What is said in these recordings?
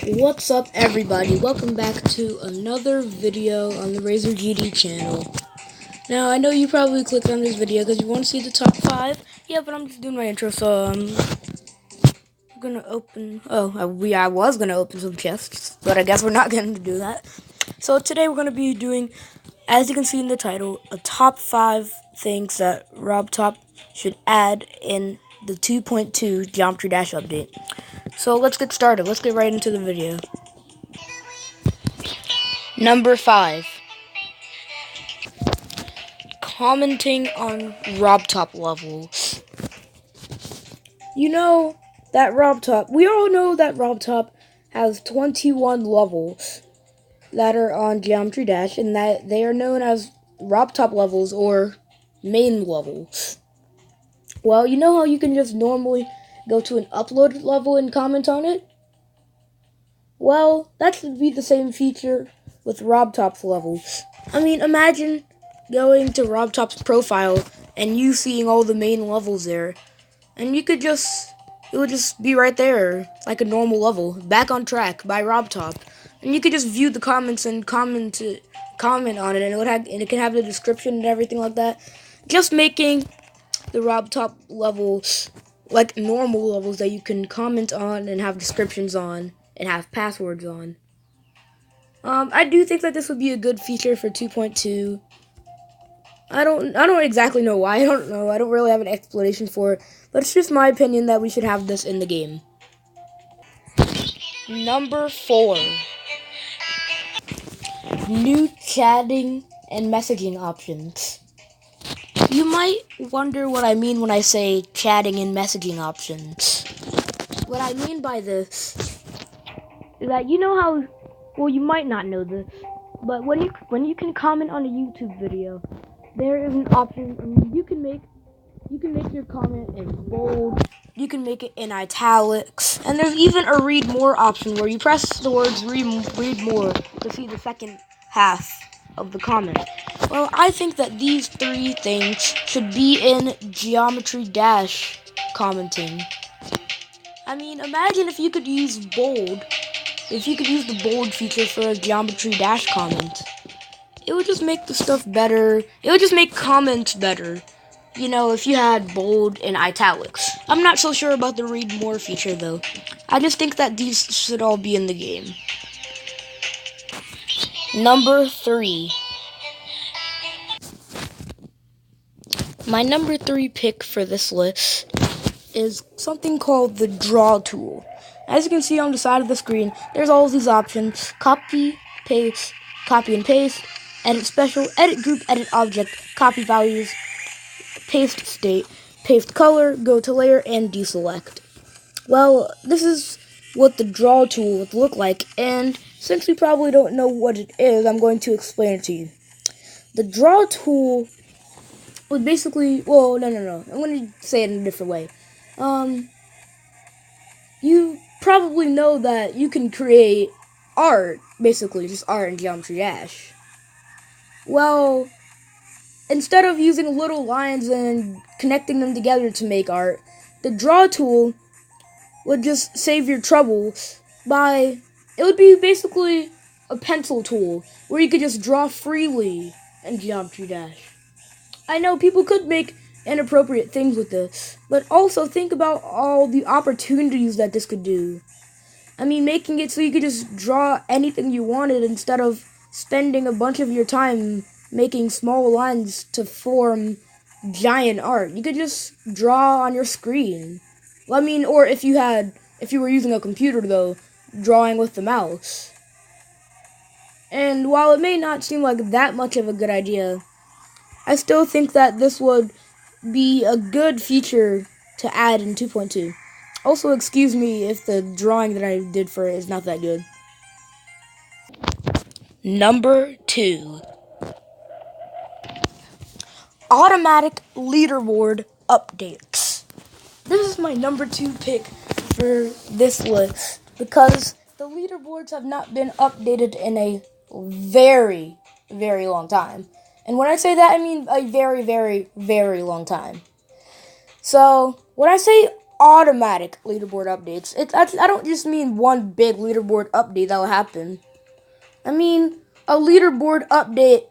What's up, everybody? Welcome back to another video on the Razor GD channel. Now, I know you probably clicked on this video because you want to see the top 5. Yeah, but I'm just doing my intro, so I'm gonna open... I was gonna open some chests, but I guess we're not going to do that. So today we're going to be doing, as you can see in the title, a top 5 things that RobTop should add in the 2.2 Geometry Dash update. So let's get started. Let's get right into the video. Number 5. Commenting on RobTop levels. You know that RobTop, we all know that RobTop has 21 levels that are on Geometry Dash, and that they are known as RobTop levels or main levels. Well, you know how you can just normally go to an upload level and comment on it? Well, that should be the same feature with RobTop's levels. I mean, imagine going to RobTop's profile and you seeing all the main levels there. And it would just be right there, like a normal level, back on track by RobTop. And you could just view the comments and comment on it, and it can have the description and everything like that. Just making the RobTop levels like normal levels that you can comment on and have descriptions on and have passwords on. I do think that this would be a good feature for 2.2. I don't exactly know why. I don't know. I don't really have an explanation for it, but it's just my opinion that we should have this in the game. Number 4. New chatting and messaging options. You might wonder what I mean when I say chatting and messaging options. What I mean by this is that you know how, well, you might not know this, but when you can comment on a YouTube video, there is an option. You can make your comment in bold. You can make it in italics, and there's even a read more option where you press the words read more to see the second half of the comment. Well, I think that these 3 things should be in Geometry Dash commenting. I mean, imagine if you could use bold. If you could use the bold feature for a Geometry Dash comment. It would just make the stuff better. It would just make comments better. You know, if you had bold and italics. I'm not so sure about the read more feature, though. I just think that these should all be in the game. Number 3. My number 3 pick for this list is something called the Draw tool. As you can see on the side of the screen, there's all these options. Copy and paste, edit special, edit group, edit object, copy values, paste state, paste color, go to layer, and deselect. Well, this is what the Draw tool would look like, and since we probably don't know what it is, I'm going to explain it to you. The Draw tool would basically, well, no. I'm going to say it in a different way. You probably know that you can create art, basically just art in Geometry Dash. Well, instead of using little lines and connecting them together to make art, the Draw tool would just save your trouble by, it would be basically a pencil tool where you could just draw freely in Geometry Dash. I know people could make inappropriate things with this, but also think about all the opportunities that this could do. I mean, making it so you could just draw anything you wanted instead of spending a bunch of your time making small lines to form giant art. You could just draw on your screen. Well, I mean, or if you were using a computer, though, drawing with the mouse. And while it may not seem like that much of a good idea, I still think that this would be a good feature to add in 2.2. Also, excuse me if the drawing that I did for it is not that good. Number 2. Automatic leaderboard updates. This is my number 2 pick for this list because the leaderboards have not been updated in a very, very long time. And when I say that, I mean a very, very, very long time. So, when I say automatic leaderboard updates. I don't just mean one big leaderboard update that will happen. I mean a leaderboard update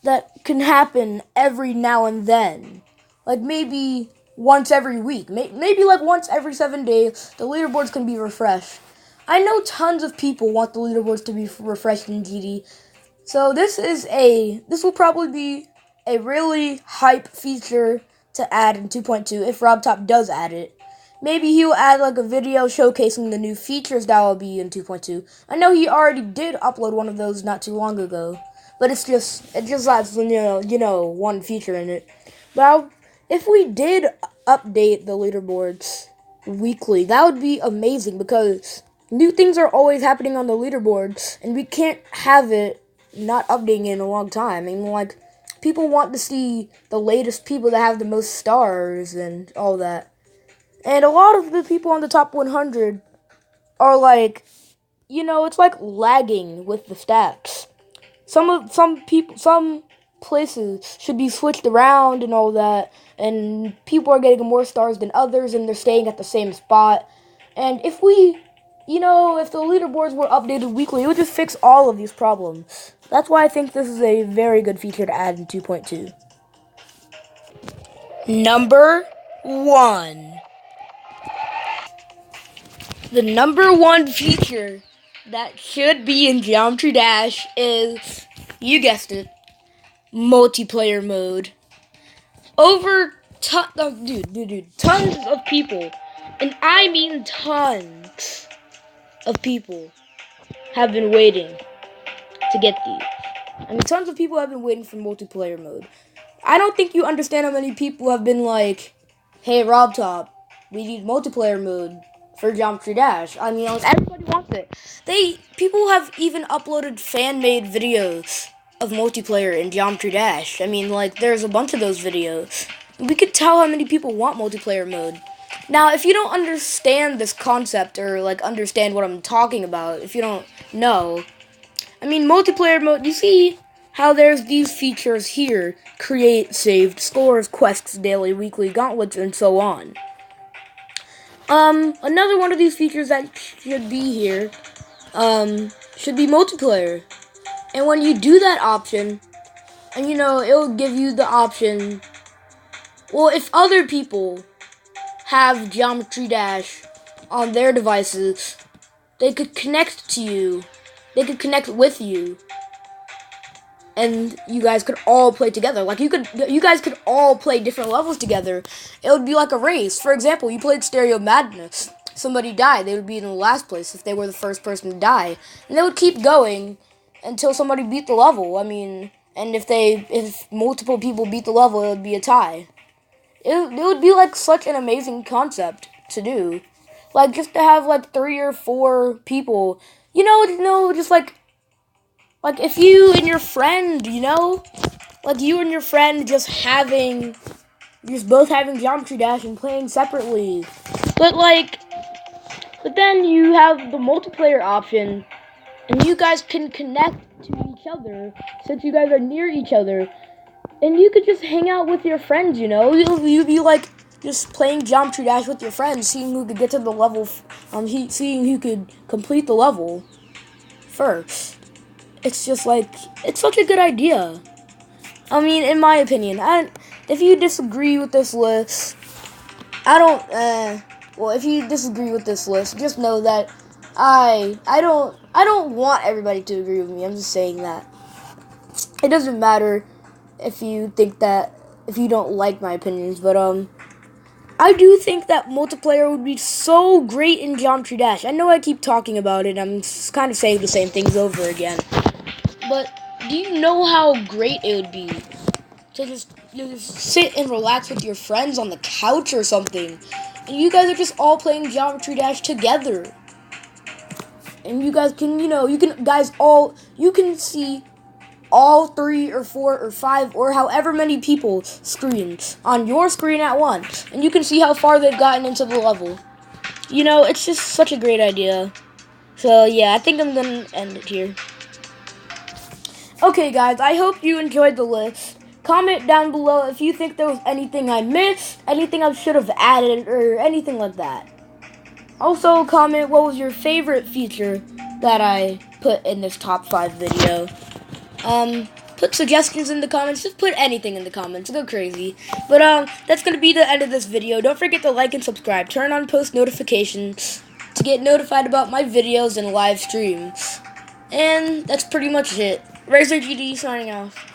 that can happen every now and then. Like maybe once every week. Maybe like once every 7 days, the leaderboards can be refreshed. I know tons of people want the leaderboards to be refreshed in GD. So this will probably be a really hype feature to add in 2.2 if RobTop does add it. Maybe he'll add like a video showcasing the new features that will be in 2.2. I know he already did upload one of those not too long ago, but it just has one feature in it. But if we did update the leaderboards weekly, that would be amazing because new things are always happening on the leaderboard, and we can't have it not updating in a long time. I mean, like, people want to see the latest people that have the most stars and all that. And a lot of the people on the top 100 are like, it's like lagging with the stats. Some places should be switched around and all that, and people are getting more stars than others, and they're staying at the same spot. And if if the leaderboards were updated weekly, it would just fix all of these problems. That's why I think this is a very good feature to add in 2.2. Number 1. The number 1 feature that should be in Geometry Dash is, you guessed it, multiplayer mode. Tons of people, and I mean tons of people, have been waiting to get these. I mean, tons of people have been waiting for multiplayer mode. I don't think you understand how many people have been like, hey, RobTop, we need multiplayer mode for Geometry Dash. I mean, everybody wants it. People have even uploaded fan-made videos of multiplayer in Geometry Dash. I mean, there's a bunch of those videos. We could tell how many people want multiplayer mode. Now, if you don't understand this concept or, understand what I'm talking about, if you don't know, I mean, multiplayer mode, you see how there's these features here: create, saved, scores, quests, daily, weekly, gauntlets, and so on. Another one of these features that should be here, should be multiplayer. And when you do that option, and it'll give you the option, well, if other people have Geometry Dash on their devices, they could connect to you. They could connect with you. And you guys could all play together. You guys could all play different levels together. It would be like a race. For example, you played Stereo Madness. Somebody died. They would be in the last place if they were the first person to die. And they would keep going until somebody beat the level. I mean, and if multiple people beat the level, it would be a tie. It would be such an amazing concept to do. Just to have 3 or 4 people, just if you and your friend, you and your friend just both having Geometry Dash and playing separately. But then you have the multiplayer option, and you guys can connect to each other since you guys are near each other. And you could just hang out with your friends, You'd be just playing Geometry Dash with your friends, seeing who could get to the level, seeing who could complete the level first. It's just it's such a good idea. I mean, in my opinion, if you disagree with this list, if you disagree with this list, just know that I don't want everybody to agree with me. I'm just saying that. It doesn't matter if you don't like my opinions, but I do think that multiplayer would be so great in Geometry Dash. I know I keep talking about it. I'm kind of saying the same things over again. But do you know how great it would be to just sit and relax with your friends on the couch or something, and you guys are just all playing Geometry Dash together, and you guys can, you can see all 3 or 4 or 5 or however many people screens on your screen at once, and you can see how far they've gotten into the level. It's just such a great idea. So yeah, I think I'm gonna end it here. Okay, guys, I hope you enjoyed the list. Comment down below if you think there was anything I missed, anything I should have added, or anything like that. Also, comment what was your favorite feature that I put in this top 5 video. Put suggestions in the comments. Just put anything in the comments. Go crazy. But that's gonna be the end of this video. Don't forget to like and subscribe. Turn on post notifications to get notified about my videos and live streams. And that's pretty much it. RazorGD signing off.